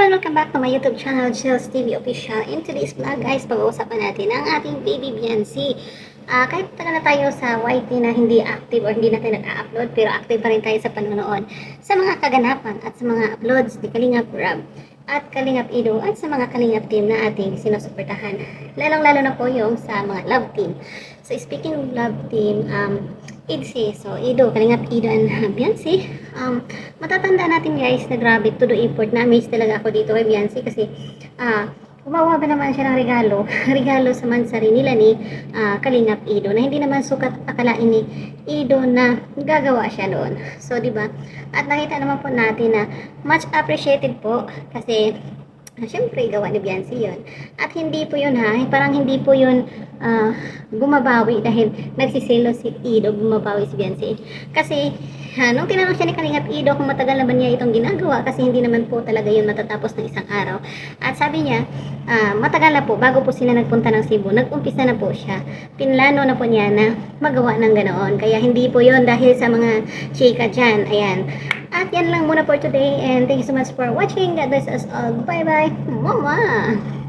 and welcome back to my YouTube channel, Chills TV Official. In today's vlog guys, pag-uusapan natin ang ating baby Biancy. Kahit tagal na tayo sa YT na hindi active or hindi natin nag-upload, pero active pa rin tayo sa panonood sa mga kaganapan at sa mga uploads ni Kalingap Rob at Kalingap Ido at sa mga Kalingap team na ating sinusuportahan. Lalong-lalo na po yung sa mga love team. So speaking of love team, Idsi, so Ido, Kalingap Ido and Biancy, matatanda natin guys na grabe to the effort na amaze talaga ako dito kay Biancy kasi gumawa ba naman siya ng regalo regalo sa mansari nila ni Kalingap Ido na hindi naman sukat akalain ni Ido na gagawa siya noon. So di ba? At nakita naman po natin na much appreciated po kasi syempre gawa ni Biancy yun. At hindi po yun parang hindi po yun bumabawi dahil nagsiselo si Ido, bumabawi si Biancy. Kasi nung tinanong siya ni Kalingap Ido kung matagal na ba niya itong ginagawa kasi hindi naman po talaga yun matatapos ng isang araw. At sabi niya, matagal na po, bago po sila nagpunta ng Cebu, nag-umpisa na po siya. Pinlano na po niya na magawa ng ganoon. Kaya hindi po yun dahil sa mga chika dyan. Ayan. At yan lang muna for today and thank you so much for watching. God bless us all. Bye bye. Mama!